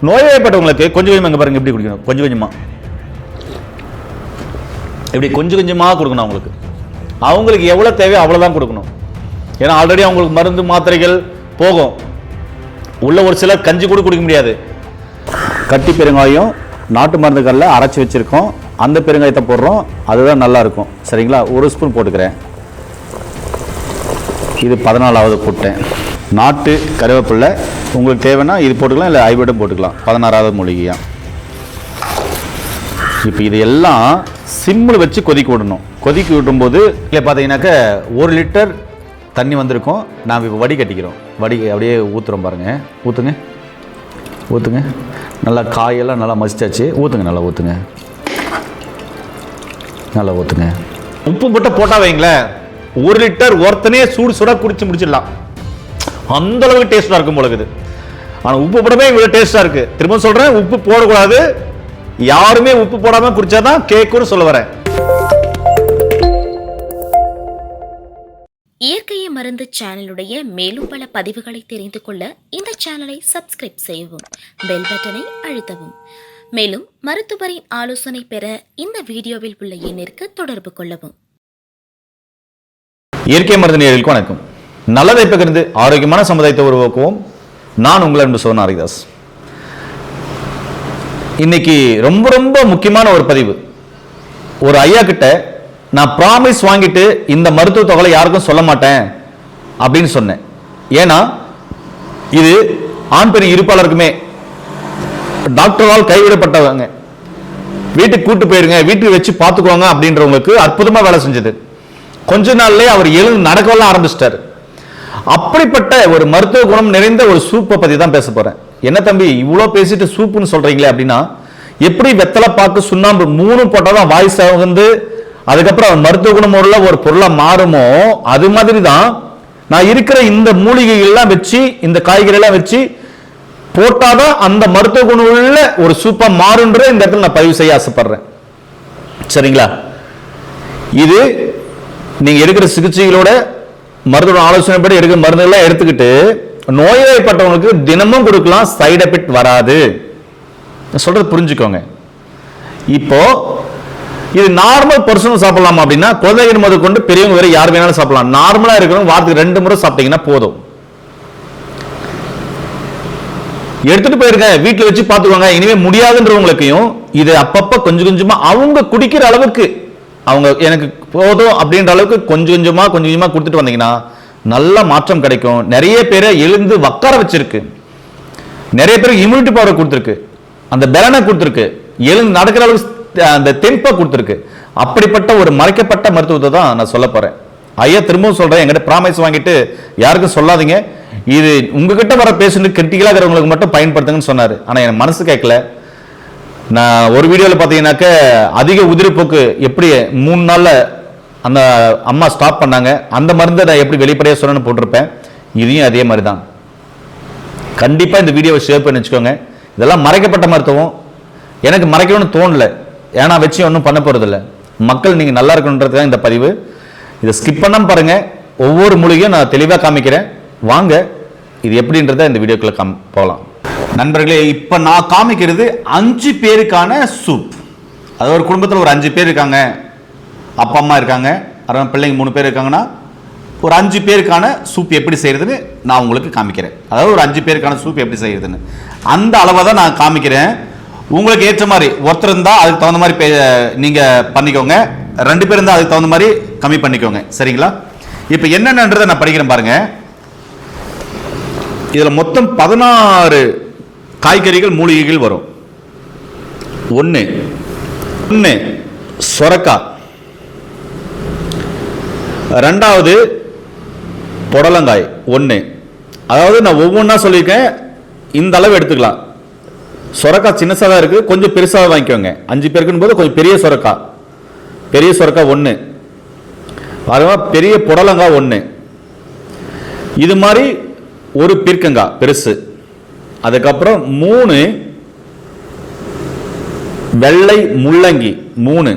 நோய்வாய்ப்பட்டவங்களுக்கு கொஞ்சம் கொஞ்சமாக இங்கே பாருங்கள் எப்படி குடிக்கணும், கொஞ்சம் கொஞ்சமாக இப்படி கொஞ்சம் கொஞ்சமாக கொடுக்கணும். அவங்களுக்கு எவ்வளோ தேவையோ அவ்வளோதான் கொடுக்கணும். ஏன்னா ஆல்ரெடி அவங்களுக்கு மருந்து மாத்திரைகள் போகும். உள்ள ஒரு சிலர் கஞ்சி கூட குடிக்க முடியாது. கட்டி பெருங்காயம் நாட்டு மருந்துகளில் அரைச்சி வச்சுருக்கோம், அந்த பெருங்காயத்தை போடுறோம், அதுதான் நல்லா இருக்கும். சரிங்களா? 1 ஸ்பூன் போட்டுக்கிறேன். இது 14வது போட்டேன். நாட்டு கருவேப்பிலை உங்களுக்கு தேவைன்னா இது போட்டுக்கலாம், இல்லை ஹைபிரிட்டும் போட்டுக்கலாம். 16வது மூலிகையா. இப்போ இது எல்லாம் சிம்மில் வச்சு கொதிக்க விடணும். கொதிக்க விடும்போது இல்லை பார்த்தீங்கன்னாக்க 1 லிட்டர் தண்ணி வந்திருக்கும். நாம் இப்போ வடி கட்டிக்கிறோம். அப்படியே ஊற்றுறோம் பாருங்கள். ஊற்றுங்க. நல்லா காயெல்லாம் நல்லா மசிச்சாச்சு. நல்லா ஊற்றுங்க. உப்பு போட்டு போட்டால் வைங்களேன், 1 லிட்டர் ஒருத்தனே சூடாக குடிச்சு முடிச்சிடலாம். அந்த அளவுக்கு டேஸ்டாக இருக்கும் போல இருக்குது. ஆனால் உப்பு போடவே இவ்வளோ டேஸ்டாக இருக்குது. திரும்ப சொல்கிறேன், உப்பு போடக்கூடாது. யாருமே உப்பு போடாமல் குடிச்சாதான் கேக்குன்னு சொல்ல வரேன். இயற்கையை மருந்து சேனலுடைய மேலும் பல பதிவுகளை தெரிந்து கொள்ள இந்த சேனலை சப்ஸ்கிரைப் செய்யவும், பெல் பட்டனை அழுத்தவும். மேலும் மருத்துவரின் ஆலோசனை பெற இந்த வீடியோவில் உள்ள எண்ணிற்கு தொடர்பு கொள்ளவும். இயற்கை மருந்து நேயர்களுக்கு வணக்கம். நல்லதை பகிர்ந்து ஆரோக்கியமான சமுதாயத்தை உருவாக்குவோம். நான் உங்கள் அன்பு சோனா ஹரிதாஸ். இன்னைக்கு ரொம்ப ரொம்ப முக்கியமான ஒரு பதிவு. ஒரு ஐயா கிட்ட நான் ப்ராமிஸ் வாங்கிட்டு இந்த மருத்துவ தொகை யாருக்கும் சொல்ல மாட்டேன் அப்படின்னு சொன்னேன். ஏன்னா இது ஆண் பெண் இருப்பாளருக்குமே டாக்டரால் கைவிடப்பட்டவங்க, வீட்டுக்கு கூட்டு போயிருங்க, வீட்டுக்கு வச்சு பார்த்துக்குவாங்க அப்படின்றவங்களுக்கு அற்புதமாக வேலை செஞ்சது. கொஞ்ச நாள்லேயே அவர் எழுந்து நடக்கலாம் ஆரம்பிச்சிட்டார். அப்படிப்பட்ட ஒரு மருத்துவ குணம் நிறைந்த ஒரு சூப்பை பற்றி தான் பேச போகிறேன். என்ன தம்பி இவ்வளோ பேசிட்டு சூப்புன்னு சொல்கிறீங்களே அப்படின்னா, எப்படி வெத்தலை பாக்கு சுண்ணாம்பு 3 போட்டால் தான் வாய் வந்து அதுக்கப்புறம் மருத்துவ குணம் உள்ள ஒரு பொருளாக மாறுமோ, அது மாதிரி தான் நான் இருக்கிற இந்த மூலிகைகள்லாம் வச்சு, இந்த காய்கறியெல்லாம் வச்சு போட்டாதான் அந்த மருத்துவ குணம் உள்ள ஒரு சூப்பா மாறுன்ற இந்த இடத்துல நான் பதிவு செய்ய ஆசைப்படுறேன். சரிங்களா? இது நீங்க எடுக்கிற சிகிச்சைகளோட மருத்துவ ஆலோசனைப்படி எடுக்கிற மருந்துகள்லாம் எடுத்துக்கிட்டு நோய்வாய்ப்பட்டவங்களுக்கு தினமும் கொடுக்கலாம், சைடு எஃபெக்ட் வராது. சொல்றது புரிஞ்சுக்கோங்க. இப்போ இது நார்மல் பர்சன் சாப்பிடலாமா அப்படின்னா, குழந்தைகள் முதல் கொண்டு பெரியவங்க வரை யார் வேணாலும் சாப்பிடலாம். நார்மலா இருக்கிறவங்க வாரத்துக்கு 2 முறை சாப்பிட்டீங்கன்னா போதும். எடுத்துட்டு போயிருக்க வீட்டுல வச்சு பாத்துக்கோங்க. இனிமே முடியாதுன்றவங்களுக்கையும் இது அப்பப்ப கொஞ்சம் கொஞ்சமா அவங்க குடிக்கிற அளவுக்கு, அவங்க எனக்கு போதும் அப்படின்ற அளவுக்கு கொஞ்சம் கொஞ்சமா கொடுத்துட்டு வந்தீங்கன்னா நல்ல மாற்றம் கிடைக்கும். நிறைய பேரை எழுந்து உட்கார வச்சிருக்கு, நிறைய பேருக்கு இம்யூனிட்டி பவர் கொடுத்துருக்கு, அந்த பலனை கொடுத்துருக்கு, எழுந்து நடக்கிற அளவுக்கு அந்த தெம்பை கொடுத்துருக்கு. அப்படிப்பட்ட ஒரு மறைக்கப்பட்ட மருத்துவத்தை தான் நான் சொல்ல போறேன். ஐயா திரும்பவும் சொல்றேன், எங்கிட்ட ப்ராமிஸ் வாங்கிட்டு யாருக்கும் சொல்லாதீங்க. இது உங்ககிட்ட வர பேஷண்ட் கிரிட்டிக்கலா இருக்கிறவங்களுக்கு மட்டும் பயன்படுத்துங்கன்னு சொன்னாரு. ஆனா என் மனசு கேட்கல. நான் ஒரு வீடியோல பாத்தீங்கன்னாக்க அதிக உதிரிப்போக்கு எப்படி 3 நாள்ல அந்த அம்மா ஸ்டாப் பண்ணாங்க, அந்த மருந்தை நான் எப்படி வெளிப்படையா சொன்னேன்னு போட்டிருப்பேன். இதையும் அதே மாதிரி தான். கண்டிப்பா இந்த வீடியோவை ஷேர் பண்ணி வச்சுக்கோங்க. இதெல்லாம் மறைக்கப்பட்ட மருத்துவம். எனக்கு மறைக்கணும்னு தோணல, ஏன்னா வச்சு ஒன்றும் பண்ண போறது இல்லை. மக்கள் நீங்க நல்லா இருக்கணுன்றது தான் இந்த பதிவு. இதை ஸ்கிப் பண்ணாம பாருங்க. ஒவ்வொரு மூலிகையும் நான் தெளிவாக காமிக்கிறேன். வாங்க இது எப்படின்றத இந்த வீடியோக்குள்ள போகலாம். நண்பர்களே, இப்ப நான் காமிக்கிறது 5 பேருக்கான சூப். அது ஒரு குடும்பத்தில் ஒரு 5 பேர் இருக்காங்க, அப்பா அம்மா இருக்காங்க, பிள்ளைங்க 3 பேர் இருக்காங்கன்னா ஒரு 5 பேருக்கான சூப் எப்படி செய்யறதுன்னு நான் உங்களுக்கு காமிக்கிறேன். அதாவது ஒரு 5 பேருக்கான சூப் எப்படி செய்யறதுன்னு அந்த அளவை தான் நான் காமிக்கிறேன். உங்களுக்கு ஏற்ற மாதிரி ஒருத்தர் இருந்தா அதுக்கு தகுந்த மாதிரி நீங்க பண்ணிக்கோங்க, 2 பேர் இருந்தா அதுக்கு தகுந்த மாதிரி கம்மி பண்ணிக்கோங்க. சரிங்களா? இப்ப என்னன்றதை நான் படிக்கிறேன் பாருங்க. இதுல மொத்தம் 16 காய்கறிகள் மூலிகைகள் வரும். 1 சொரக்காய், 2வது புடலங்காய் 1. அதாவது நான் ஒவ்வொன்றா சொல்லியிருக்கேன், இந்த அளவு எடுத்துக்கலாம். சொரக்காய் சின்னசா தான் இருக்கு, கொஞ்சம் பெருசாக வாங்கிக்கோங்க. 5 பேருக்குன்னு போது கொஞ்சம் பெரிய சொரக்காய் 1. பெரிய புடலங்காய் 1. இது மாதிரி ஒரு பீர்க்கங்காய் பெருசு. அதுக்கப்புறம் 3 வெள்ளை முள்ளங்கி 3.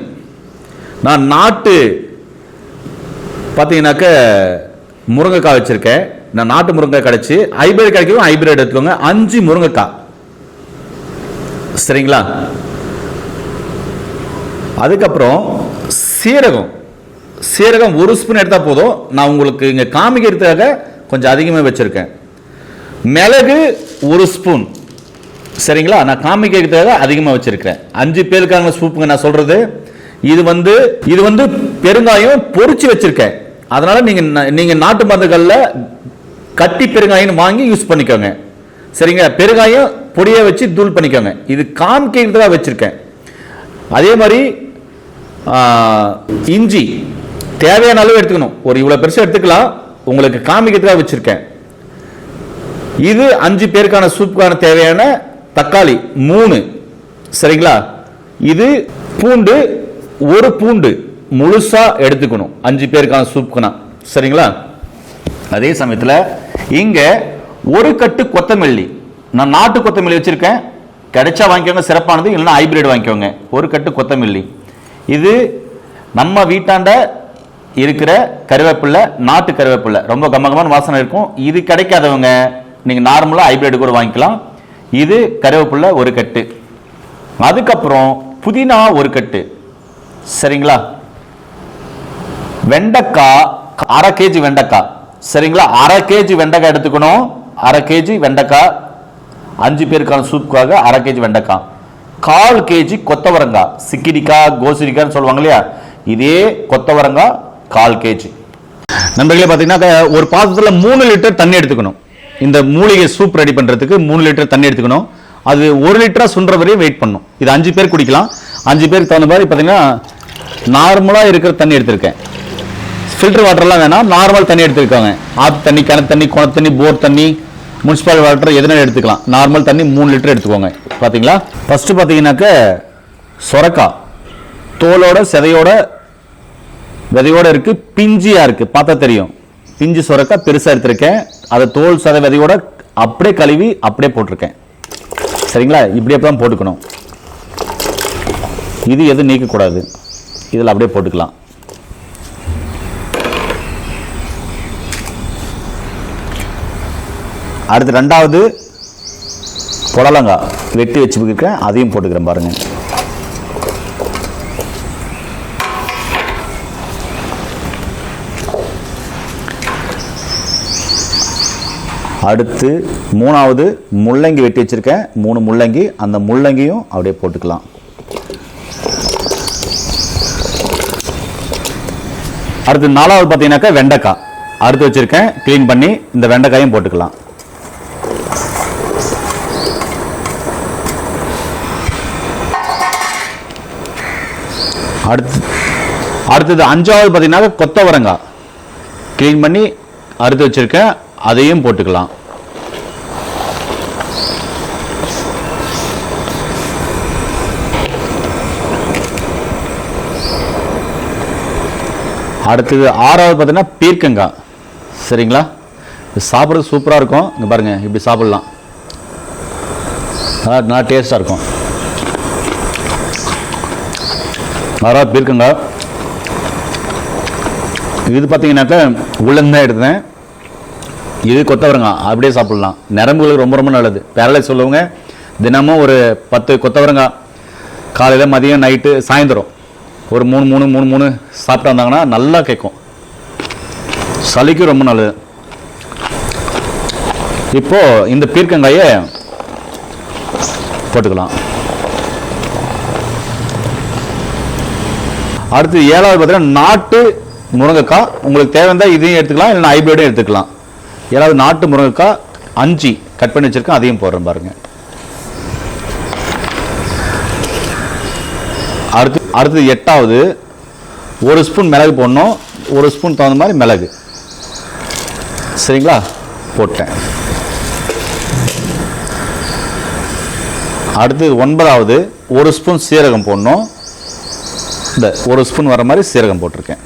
நான் நாட்டு பார்த்தீங்கன்னாக்க முருங்கைக்காய் வச்சிருக்கேன். நான் நாட்டு முருங்கைக்காய் கிடைச்சி ஹைபிரிட் கிடைக்கும், ஹைபிரிட் எடுத்துக்கோங்க. 5 முருங்கைக்காய் சரிங்களா? அதுக்கப்புறம் சீரகம். சீரகம் 1 ஸ்பூன் எடுத்தால் போதும். நான் உங்களுக்கு இங்கே காமிக்கிறதுக்காக கொஞ்சம் அதிகமாக வச்சுருக்கேன். மிளகு 1 ஸ்பூன். சரிங்களா? நான் காமிக்கிறதுக்காக அதிகமாக வச்சுருக்கேன். 5 பேருக்கான சூப்புங்க நான் சொல்கிறது. இது வந்து பெருங்காயம் பொரிச்சு வச்சுருக்கேன். அதனால் நீங்கள் நாட்டு மருந்துகளில் கட்டி பெருங்காயம் வாங்கி யூஸ் பண்ணிக்கோங்க. சரிங்களா? பெருங்காயம் பொடியை வச்சு தூள் பண்ணிக்கோங்க. இது காமிக்கிறதுக்காக வச்சுருக்கேன். அதே மாதிரி இஞ்சி தேவையான அளவு எடுத்துக்கணும். ஒரு இவ்வளோ பெருசாக எடுத்துக்கலாம். உங்களுக்கு காமிக்கிறதுக்காக வச்சுருக்கேன். இது 5 பேருக்கான சூப்புக்கான தேவையான தக்காளி 3. சரிங்களா? இது பூண்டு 1 பூண்டு முழுசா எடுத்துக்கணும் 5 பேருக்கான சூப்புக்குனா. சரிங்களா? அதே சமயத்தில் இங்க 1 கட்டு கொத்தமல்லி. நான் நாட்டு கொத்தமல்லி வச்சிருக்கேன். கிடைச்சா வாங்கிக்கோங்க, சிறப்பானது. இல்லைன்னா ஹைபிரிட் வாங்கிக்கோங்க. 1 கட்டு கொத்தமல்லி. இது நம்ம வீட்டாண்ட இருக்கிற கருவேப்பிலை, நாட்டு கருவேப்பிலை. ரொம்ப கமகமான வாசனை இருக்கும். இது கிடைக்காதவங்க நீங்க நார்மலா ஹைபிரிட் கூட வாங்கிக்கலாம். இது கருவேப்பிலை 1 கட்டு. அதுக்கப்புறம் புதினா 1 கட்டு. சரிங்களா? வெண்டைக்காய் 1/2 கேஜி வெண்டைக்காய். சரிங்களா? 1/2 கேஜி வெண்டைக்காய் எடுத்துக்கணும். 1/2 கேஜி வெண்டைக்காய் 5 பேருக்கான சூப்புக்காக 1/2 கேஜி வெண்டைக்காய். 1/4 கேஜி கொத்தவரங்காய், சிக்கிடிக்காய் கோசிரிக்காய்னு சொல்லுவாங்க இல்லையா, இதே கொத்தவரங்காய் 1/4 கேஜி. நண்பர்களே, பார்த்தீங்கன்னா ஒரு பாத்திரத்தில் 3 லிட்டர் தண்ணி எடுத்துக்கணும். இந்த மூலிகை சூப் ரெடி பண்ணுறதுக்கு 3 லிட்டர் தண்ணி எடுத்துக்கணும். அது 1 லிட்டரா சுன்ற வரையும் வெயிட் பண்ணணும். இது 5 பேர் குடிக்கலாம். 5 பேருக்கு தகுந்த மாதிரி பார்த்தீங்கன்னா நார்மலாக இருக்கிற தண்ணி எடுத்திருக்கேன். ஃபில்டர் வாட்டர்லாம் வேணாம், நார்மல் தண்ணி எடுத்துருக்காங்க. ஆற்று தண்ணி, கிணத்து தண்ணி, குளத்து தண்ணி, போர் தண்ணி, முனிசிபாலிட்டி வாட்டர் எதுனாலும் எடுத்துக்கலாம். நார்மல் தண்ணி 3 லிட்டர் எடுத்துக்கோங்க. பார்த்தீங்களா? ஃபஸ்ட்டு பார்த்தீங்கன்னாக்க சொரக்காய் தோலோட செதையோட விதையோட இருக்கு, பிஞ்சியா இருக்கு, பார்த்தா தெரியும். பிஞ்சு சொரக்காய் பெருசாக எடுத்திருக்கேன். அதை தோல் சதை விதையோட அப்படியே கழுவி அப்படியே போட்டிருக்கேன். சரிங்களா? இப்படி தான் போட்டுக்கணும். இது எதுவும் நீக்கக்கூடாது. இதில் அப்படியே போட்டுக்கலாம். அடுத்து 2வது புடலங்காய் வெட்டி வச்சுருக்கேன். அதையும் போட்டுக்கிறேன் பாருங்க. அடுத்து 3வது முள்ளங்கி வெட்டி வச்சிருக்கேன். 3 முள்ளங்கி. அந்த முள்ளங்கியும் அப்படியே போட்டுக்கலாம். அடுத்து 4வது பார்த்தீங்கன்னாக்கா வெண்டைக்காய் அறுத்து வச்சிருக்கேன், கிளீன் பண்ணி. இந்த வெண்டைக்காயும் போட்டுக்கலாம். அடுத்தது 5வது பார்த்தீங்கன்னா கொத்தவரங்காய் கிளீன் பண்ணி அறுத்து வச்சிருக்கேன், அதையும் போட்டுக்கலாம். அடுத்தது 6வது பார்த்தீங்கன்னா பீர்க்கங்காய். சரிங்களா? சாப்பிட்றது சூப்பராக இருக்கும். இங்கே பாருங்க, இப்படி சாப்பிடலாம். நல்லா டேஸ்டாக இருக்கும். 6வது பீர்க்கங்காய். இது பார்த்தீங்கன்னாக்கா உள்ளந்தான் எடுத்தேன். இது கொத்தவரங்காய் அப்படியே சாப்பிடலாம். நரம்புகளுக்கு ரொம்ப ரொம்ப நல்லது. பேரலைஸ் சொல்லுவாங்க. தினமும் ஒரு 10 கொத்தவரங்காய் காலையில், மதியம், நைட்டு, சாயந்தரம் ஒரு 3 சாப்பிட்டு வந்தாங்கன்னா நல்லா கேட்கும். சளிக்கு ரொம்ப நல்லது. இப்போ இந்த பீர்க்கங்காயை போட்டுக்கலாம். அடுத்து 7வது பார்த்தீங்கன்னா நாட்டு முருங்கைக்காய். உங்களுக்கு தேவைன்னா இதையும் எடுத்துக்கலாம், இல்லைன்னா ஹைபிரிடும் எடுத்துக்கலாம். 7வது நாட்டு முருங்கைக்காய் 5 கட் பண்ணி வச்சிருக்கேன், அதையும் போடுறேன் பாருங்க. அடுத்து 8வது 1 ஸ்பூன் மிளகு போடணும். 1 ஸ்பூன் தகுந்த மாதிரி மிளகு. சரிங்களா? போட்டேன். அடுத்து 9வது 1 ஸ்பூன் சீரகம் போடணும். இந்த 1 ஸ்பூன் வர மாதிரி சீரகம் போட்டிருக்கேன்.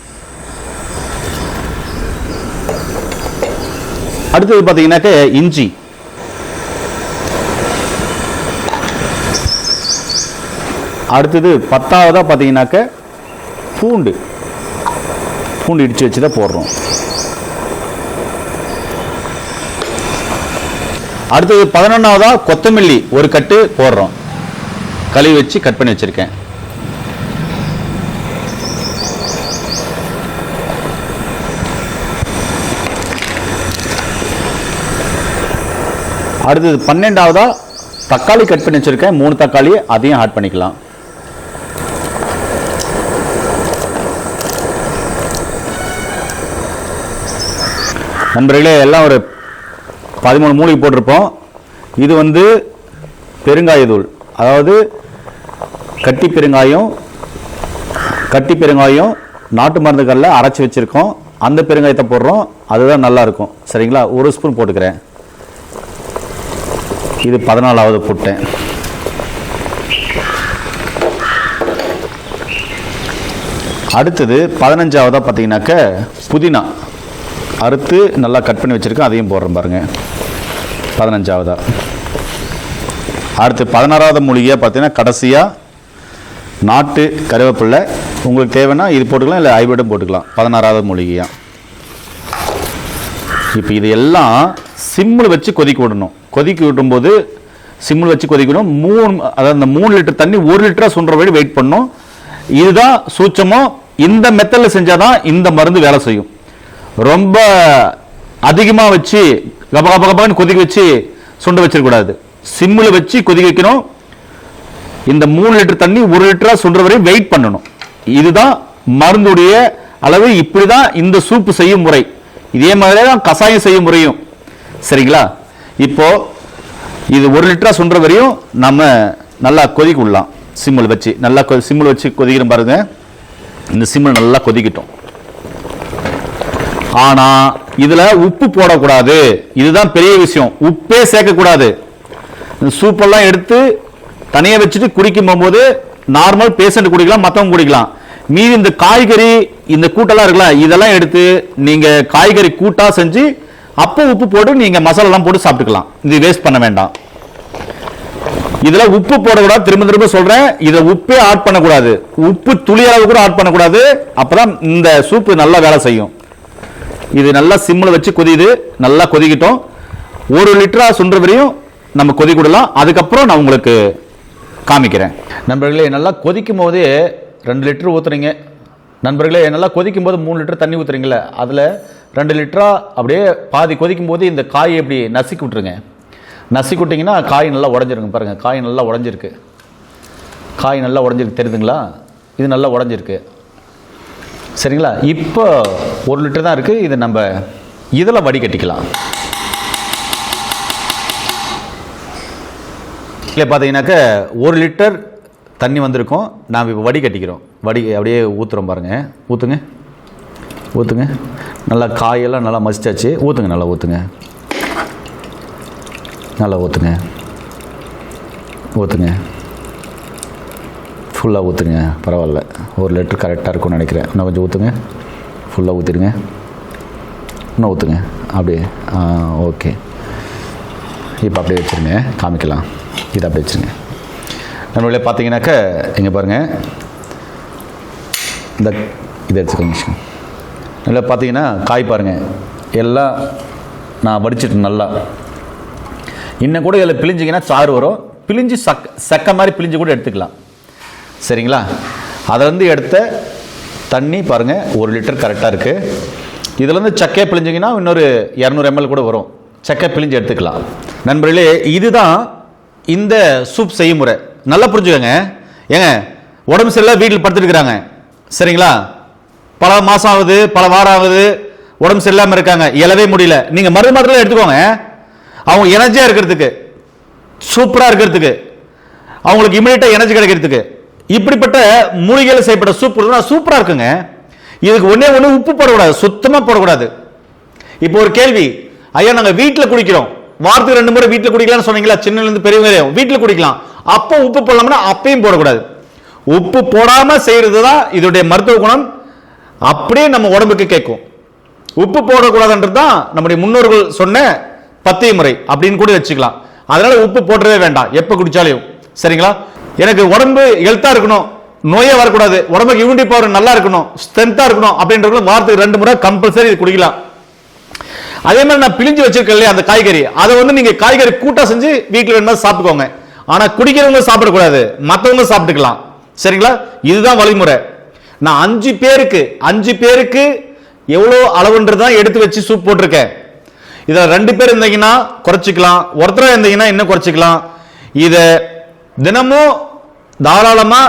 அடுத்தது பார்த்தீங்கன்னாக்க இஞ்சி. அடுத்தது 10வதா பார்த்தீங்கன்னாக்க பூண்டு இடிச்சு வச்சு தான் போடுறோம். அடுத்தது 11வதா கொத்தமல்லி 1 கட்டு போடுறோம். கழுவி வச்சு கட் பண்ணி வச்சிருக்கேன். அடுத்தது 12வதா தக்காளி கட் பண்ணி வச்சிருக்கேன். 3 தக்காளி, அதையும் ஆட் பண்ணிக்கலாம். நண்பர்களே, எல்லாம் ஒரு 13 மூலிகை போட்டிருப்போம். இது வந்து பெருங்காயத்தூள், அதாவது கட்டி பெருங்காயம் நாட்டு மருந்துகளில் அரைச்சி வச்சிருக்கோம். அந்த பெருங்காயத்தை போடுறோம், அதுதான் நல்லா இருக்கும். சரிங்களா? 1 ஸ்பூன் போட்டுக்கிறேன். இது 14வது போட்டேன். அடுத்தது 15வதா பார்த்தீங்கன்னாக்க புதினா அறுத்து நல்லா கட் பண்ணி வச்சிருக்கேன், அதையும் போடுறேன் பாருங்க. 15வதா. அடுத்து 16வது மூலிகையாக பார்த்தீங்கன்னா கடைசியாக நாட்டு கருவேப்பிலை. உங்களுக்கு தேவைன்னா இது போட்டுக்கலாம், இல்லை ஹைபிரிட்டும் போட்டுக்கலாம். 16வது மூலிகையாக. இப்போ இது எல்லாம் சிம்மில் வச்சு கொதிக்க விடணும். கொதிக்க விடும்போது சிம்மில் வச்சு கொதிக்கணும். அதாவது இந்த 3 லிட்டர் தண்ணி 1 லிட்டராக சுண்டுற வழி வெயிட் பண்ணணும். இதுதான் சூட்சமம். இந்த மெத்தடில் செஞ்சாதான் இந்த மருந்து வேலை செய்யும். ரொம்ப அதிகமாக வச்சு கபகபகபான்னு கொதிக்க வச்சு சுண்ட வச்சிடக்கூடாது. சிம்மில் வச்சு கொதிக்க வைக்கணும். இந்த 3 லிட்டர் தண்ணி 1 லிட்டராக சுண்டுற வரையும் வெயிட் பண்ணணும். இதுதான் மருந்துடைய அளவு. இப்படி தான் இந்த சூப்பு செய்யும் முறை. இதே மாதிரி தான் கசாயம் செய்யும் முறையும். சரிங்களா? இப்போ இது 1 லிட்டரா சுண்டுற வரையும் நம்ம நல்லா கொதிக்க விடலாம். சிம்மில் வச்சு நல்லா சிம்மில் வச்சு கொதிக்கிறோம் பாருங்க. இந்த சிம்மில் நல்லா கொதிக்கட்டும். ஆனா இதுல உப்பு போடக்கூடாது. இதுதான் பெரிய விஷயம். உப்பே சேர்க்கக்கூடாது. இந்த சூப்பெல்லாம் எடுத்து தனியாக வச்சுட்டு குடிக்கும் போது நார்மல் பேஷண்ட் குடிக்கலாம், மற்றவங்க குடிக்கலாம். மீதி இந்த காய்கறி இந்த கூட்டெல்லாம் இருக்குல்ல, இதெல்லாம் எடுத்து நீங்க காய்கறி கூட்டா செஞ்சு அப்போ உப்பு போட்டு நீங்க மசாலெல்லாம் போட்டு சாப்பிட்டுக்கலாம். இது வேஸ்ட் பண்ண வேண்டாம். இதுல உப்பு போடக்கூடாது. திரும்ப திரும்ப சொல்றேன், இதை உப்பே ஆட் பண்ணக்கூடாது. உப்பு துளி அளவு கூட ஆட் பண்ணக்கூடாது. அப்பதான் இந்த சூப்பு நல்லா வேலை செய்யும். இது நல்லா சிம்மில் வச்சு கொதியுது. நல்லா கொதிக்கிட்டோம். 1 லிட்டரா சுண்டுற வரையும் நம்ம கொதிக்க விடலாம். அதுக்கப்புறம் நான் உங்களுக்கு காமிக்கிறேன். நண்பர்களே, நல்லா கொதிக்கும் போது 2 லிட்டர் ஊற்றுறீங்க. நண்பர்களே, நல்லா கொதிக்கும் போது 3 லிட்டர் தண்ணி ஊற்றுறீங்களே, அதில் 2 லிட்டரா அப்படியே பாதி கொதிக்கும் போது இந்த காயை எப்படி நசுக்கி விட்டுருங்க. நசுக்கி விட்டிங்கன்னா காய் நல்லா உடஞ்சிருங்க. பாருங்கள், காய் நல்லா உடஞ்சிருக்கு. காய் நல்லா உடஞ்சிருக்கு, தெரியுதுங்களா? இது நல்லா உடஞ்சிருக்கு. சரிங்களா? இப்போ 1 லிட்டர் தான் இருக்குது. இது நம்ம இதில் வடிகட்டிக்கலாம். இல்லை பார்த்தீங்கன்னாக்க 1 லிட்டர் தண்ணி வந்திருக்கும். நாம் இப்போ வடிகட்டிக்கிறோம். அப்படியே ஊற்றுறோம் பாருங்கள். ஊற்றுங்க. நல்லா காயெல்லாம் நல்லா மசிச்சாச்சு. ஊற்றுங்க, நல்லா ஊற்றுங்க. ஃபுல்லாக ஊற்றுங்க. பரவாயில்ல, 1 லிட்டர் கரெக்டாக இருக்கும்னு நினைக்கிறேன். இன்னும் கொஞ்சம் ஊற்றுங்க. ஃபுல்லாக ஊற்றிடுங்க. இன்னும் ஊற்றுங்க. அப்படியே ஓகே. இப்போ அப்படியே வச்சுருங்க, காமிக்கலாம். இதை அப்படியே வச்சுருங்க. நம்மளே பார்த்தீங்கன்னாக்க இங்கே பாருங்கள், இந்த இதை வச்சுக்கோங்க. நல்லா பார்த்தீங்கன்னா காய் பாருங்கள், எல்லாம் நான் வடிச்சிட்டு நல்லா. இன்னும் கூட இதில் பிழிஞ்சிங்கன்னா சாறு வரும். பிழிஞ்சு சக்கை மாதிரி பிழிஞ்சு கூட எடுத்துக்கலாம். சரிங்களா? அதிலேருந்து எடுத்த தண்ணி பாருங்கள் 1 லிட்டர் கரெக்டாக இருக்குது. இதுலேருந்து சக்கையை பிழிஞ்சிங்கன்னா இன்னொரு 200 ml கூட வரும். சக்கை பிழிஞ்சு எடுத்துக்கலாம். நண்பர்களே, இதுதான் இந்த சூப் செய்யும் முறை. நல்லா புரிஞ்சுக்கோங்க. ஏங்க, உடம்பு சரியில்லை, வீட்டில் படுத்துருக்குறாங்க. சரிங்களா? பல மாதம் ஆகுது, பல வாரம் ஆகுது, உடம்பு சரியில்லாமல் இருக்காங்க, எழவே முடியல. நீங்கள் மருந்து மாத்திரை எடுத்துக்கோங்க. அவங்க எனர்ஜியாக இருக்கிறதுக்கு, சூப்பராக இருக்கிறதுக்கு, அவங்களுக்கு இமிடியேட்டாக எனர்ஜி கிடைக்கிறதுக்கு இப்படிப்பட்ட மூலிகையில் செய்யப்பட்ட சூப் சூப்பராக இருக்குங்க. இதுக்கு ஒன்று உப்பு போடக்கூடாது, சுத்தமாக போடக்கூடாது. இப்போ ஒரு கேள்வி, ஐயா நாங்கள் வீட்டில் குடிக்கிறோம், வாரத்துக்கு 2 முறை வீட்டில் குடிக்கலாம்னு சொன்னீங்களா? சின்னலேருந்து பெரியவங்க வீட்டில் குடிக்கலாம். அப்போ உப்பு போடலாம்னா அப்பையும் போடக்கூடாது. உப்பு போடாமல் செய்கிறது தான் இதோடைய மருத்துவ குணம். அப்படியே நம்ம உடம்புக்கு கேட்கும். உப்பு போடக்கூடாதுன்றது தான் நம்முடைய முன்னோர்கள் சொன்ன பத்திய முறை அப்படின்னு கூட வச்சுக்கலாம். அதனால உப்பு போட்டுறவே வேண்டாம் எப்போ குடிச்சாலையும். சரிங்களா? எனக்கு உடம்பு ஹெல்த்தாக இருக்கணும், நோயே வரக்கூடாது, உடம்புக்கு இம்யூனிட்டி பவர் நல்லா இருக்கணும், ஸ்ட்ரென்த்தாக இருக்கணும் அப்படின்றது வாரத்துக்கு 2 முறை கம்பல்சரி இது குடிக்கலாம். அதே மாதிரி நான் பிழிஞ்சு வச்சிருக்கேன் இல்லையா அந்த காய்கறி, அதை நீங்க காய்கறி கூட்டா செஞ்சு வீட்டில் வேணுமா சாப்பிட்டுக்கோங்க. ஆனா குடிக்கிறவங்க சாப்பிடக்கூடாது, மற்றவங்க சாப்பிட்டுக்கலாம். சரிங்களா? இதுதான் வழிமுறை. நான் 5 பேருக்கு எவ்வளோ அளவுன்றதான் எடுத்து வச்சு சூப் போட்டிருக்கேன். இதில் 2 பேர் இருந்தீங்கன்னா குறைச்சிக்கலாம், ஒருத்தராக இருந்தீங்கன்னா இன்னும் குறைச்சிக்கலாம். இதை தினமும் தாராளமா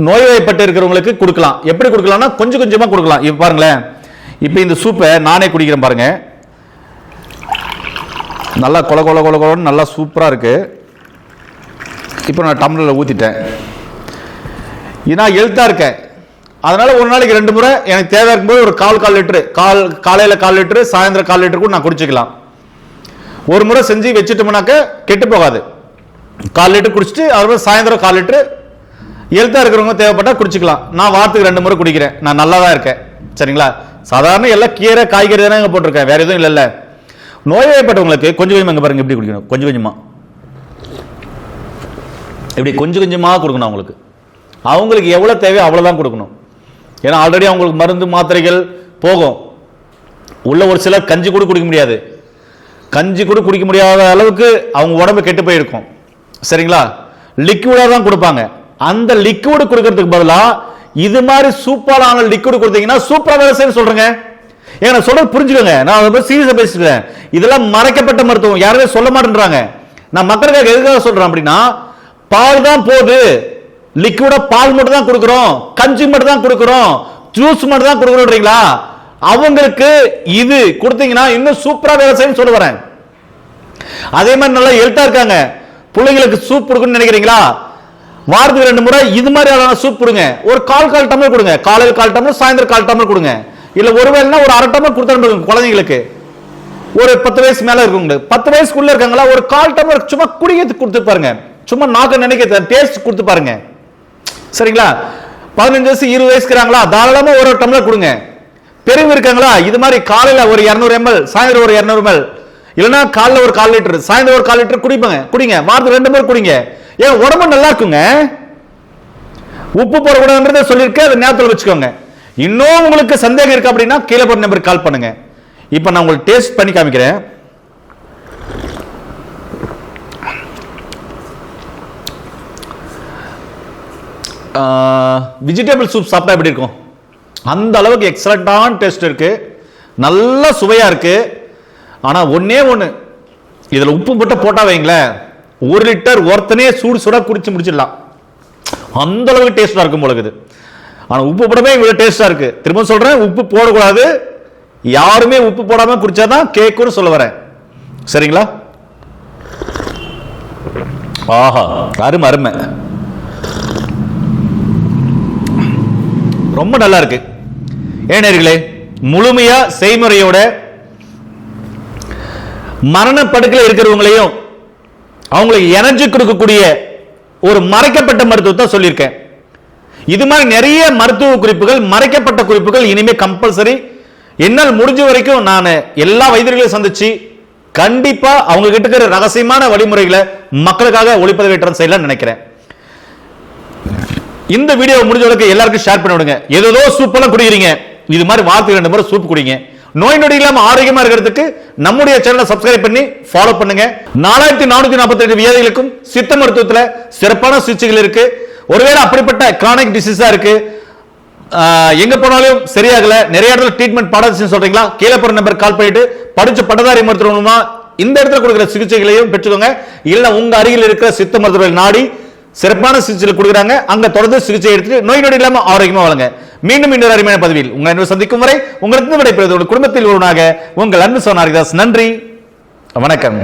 நோய்வாய்ப்பட்டு இருக்கிறவங்களுக்கு கொடுக்கலாம். எப்படி கொடுக்கலாம்னா கொஞ்சம் கொஞ்சமா கொடுக்கலாம். இப்ப பாருங்களேன், இப்ப இந்த சூப்பை நானே குடிக்கிறேன் பாருங்க. நல்லா கொல கொல கொல கொலன்னு நல்லா சூப்பரா இருக்கு. இப்போ நான் டம்ளர்ல ஊத்திட்டேன். நான் ஹெல்த்தா இருக்கேன், அதனால ஒரு நாளைக்கு 2 முறை எனக்கு தேவை இருக்கும்போது ஒரு கால் லிட்டரு, காலையில 1/4 லிட்டரு, சாயந்தரம் 1/4 லிட்டரு கூட நான் குடிச்சுக்கலாம். ஒரு முறை செஞ்சு வச்சுட்டோம்னாக்க கெட்டு போகாது. 1/4 லிட்டர் குடிச்சிட்டு அதுக்கப்புறம் சாயந்தரம் 1/4 லிட்டரு ஹெல்த்தா இருக்கிறவங்க தேவைப்பட்டா குடிச்சுக்கலாம். நான் வாரத்துக்கு 2 முறை குடிக்கிறேன். நான் நல்லா தான் இருக்கேன். சரிங்களா? சாதாரண எல்லாம் கீரை காய்கறி தானே போட்டிருக்கேன், வேற எதுவும் இல்லைல்ல. நோய்வாய்ப்பட்டவங்களுக்கு கொஞ்சம் கொஞ்சமா இங்க பாருங்க எப்படி குடிக்கணும். கொஞ்சம் கொஞ்சமா இப்படி கொஞ்சம் கொஞ்சமா கொடுக்கணும். அவங்களுக்கு எவ்வளவு தேவையோ அவ்வளவுதான் கொடுக்கணும். ஏன்னா ஆல்ரெடி அவங்களுக்கு மருந்து மாத்திரைகள் போகும். உள்ள ஒரு சிலர் கஞ்சி கூட குடிக்க முடியாது. கஞ்சி கூட குடிக்க முடியாத அளவுக்கு அவங்க உடம்பு கெட்டு போயிருக்கும். சரிங்களா? லிக்விடா தான் கொடுப்பாங்க. அந்த லிக்விட் கொடுக்கறதுக்கு பதிலா இது மாதிரி சூப்பரான லிக்விட் கொடுத்தீங்கன்னா சூப்பரா வேலை செய்ய சொல்றேங்க. ஏன்னா சொல்றது புரிஞ்சுக்கோங்க, நான் ரொம்ப சீரியஸா பேசிக்கிறேன். இதெல்லாம் மறைக்கப்பட்ட மருத்துவம், யாருமே சொல்ல மாட்டேன்றாங்க. நான் மக்களுக்காக எதுக்காக சொல்றேன் அப்படின்னா, பால் தான் போகுது, லிக்விடா பால் மட்டும் தான் கொடுக்குறோம், கஞ்சி மட்டும் தான் கொடுக்குறோம், ஜூஸ் மட்டும் தான் கொடுக்குறோம்ன்றீங்களா? அவங்களுக்கு இது கொடுத்தீங்கன்னா இன்னும் சூப்பரா வேலை செய்யும் சொல்ல வரேன். அதே மாதிரி நல்லா ஹெல்த்தா இருக்காங்க, பிள்ளைங்களுக்கு சூப் கொடுக்கணும்னு நினைக்கிறீங்களா? வாரத்துக்கு 2 முறை இது மாதிரி சூப் கொடுங்க. ஒரு கால் டம்ளர் கொடுங்க. காலையில் 1/4 டம்ளர், சாயந்தரம் 1/4 டம்ளர் கொடுங்க. இல்ல ஒருவேளைனா ஒரு 1/2 டம்ளர் கொடுத்து குழந்தைங்களுக்கு. ஒரு 10 வயசு மேல இருக்குங்க, 10 வயசுக்குள்ள இருக்காங்களா, ஒரு 1/4 டம்ளர் சும்மா குடிக்கிறதுக்கு கொடுத்து பாருங்க. சும்மா நாக்கு நினைக்க டேஸ்ட் கொடுத்து பாருங்க. சரிங்களா? 15 வயசு 20 வயசு இருக்கிறாங்களா, தாராளமா ஒரு டம்ளர் கொடுங்க. பெரியவங்க இருக்காங்களா, இது மாதிரி காலையில ஒரு 200 ml, சாயந்தரம் ஒரு 200 ml, இல்லைன்னா காலைல ஒரு 1/4 லிட்டர், சாயந்தரம் ஒரு 1/4 லிட்டர் குடிங்க. வாரத்துக்கு 2 முறை குடிங்க. ஏன் உடம்பு நல்லா இருக்குங்க. உப்பு போடக்கூடாதுன்றதை சொல்லியிருக்கேன், அதை ஞாபகத்தில் வச்சுக்கோங்க. இன்னும் உங்களுக்கு சந்தேகம் இருக்கு அப்படின்னா கீழே போற நம்பருக்கு கால் பண்ணுங்க. இப்போ நான் உங்களுக்கு டேஸ்ட் பண்ணி காமிக்கிறேன். வெஜிடபிள் சூப் சாப்பிட்டா எப்படி இருக்கும் அந்த அளவுக்கு எக்ஸலண்டான டேஸ்ட் இருக்கு, நல்ல சுவையா இருக்கு. ஆனா ஒண்ணே ஒண்ணு, இதுல உப்பு மட்டும் போட்டா வைங்களேன், 1 லிட்டர் ஒருத்தனே சூடு குடிச்சு முடிச்சிடலாம். அந்த அளவுக்கு டேஸ்டா இருக்கும் போல இருக்குது. ஆனா உப்பு போடவே இவ்வளவு டேஸ்டா இருக்கு. திரும்ப சொல்றேன், உப்பு போடக்கூடாது. யாருமே உப்பு போடாம குடிச்சாதான் கேக்குன்னு சொல்ல வரேன். சரிங்களா? ஆஹா, அருமை அருமை, ரொம்ப நல்லா இருக்கு. ஏனர்களே, முழுமையா செய்முறையோட மரணப்படுக்கையில் இருக்கிறவங்களையும் அவங்களுக்கு எனர்ஜி கொடுக்கக்கூடிய ஒரு மறைக்கப்பட்ட மருத்துவத்தை சொல்லியிருக்கேன். இது மாதிரி நிறைய மருத்துவ குறிப்புகள், மறைக்கப்பட்ட குறிப்புகள் இனிமே கம்பல்சரி. என்னால் முடிஞ்ச வரைக்கும் நான் எல்லா வைத்தியர்களையும் சந்திச்சு கண்டிப்பா அவங்க கிட்ட இருக்கிற ரகசியமான வழிமுறைகளை மக்களுக்காக ஒளிப்பதிவேற்றம் செய்யலாம் நினைக்கிறேன். இந்த வீடியோ முடிஞ்ச வரைக்கும் எல்லாருக்கும் ஷேர் பண்ணி விடுங்க. ஏதோ சூப் எல்லாம் குடிக்கிறீங்க, இது மாதிரி வாரத்துக்கு 2 முறை சூப் குடிங்க. நோய் நொடி இல்லாம ஆரோக்கியமா இருக்கிறதுக்கு நம்முடைய சேனலை சப்ஸ்கிரைப் பண்ணி ஃபாலோ பண்ணுங்க. 4448 வியாதிகளுக்கும் சித்த மருத்துவத்தில் சிறப்பான சிகிச்சைகள் இருக்கு. ஒருவேளை அப்படிப்பட்ட கிரானிக் டிசீஸா இருக்கு, எங்க போனாலும் சரியாகல, நிறைய இடத்துல ட்ரீட்மெண்ட் பாடாதுன்னு சொல்றீங்களா, கீழே போற நம்பர் கால் பண்ணிட்டு படிச்ச பட்டதாரி மருத்துவமா இந்த இடத்துல கொடுக்கிற சிகிச்சைகளையும் பெற்றுக்கோங்க. இல்ல உங்க அருகில் இருக்கிற சித்த மருத்துவர்கள் நாடி சிறப்பான சிகிச்சை கொடுக்குறாங்க, அங்க தொடர்ந்து சிகிச்சை எடுத்து நோய் நொடி இல்லாம ஆரோக்கியமா வாழுங்க. மீண்டும் இன்னொரு அருமையான பதிவில் உங்களை சந்திக்கும் வரை உங்களுக்கு விடைபெறுவது குடும்பத்தில் ஒருவனாக உங்கள் அன்பு சோனாரிதாஸ். நன்றி, வணக்கம்.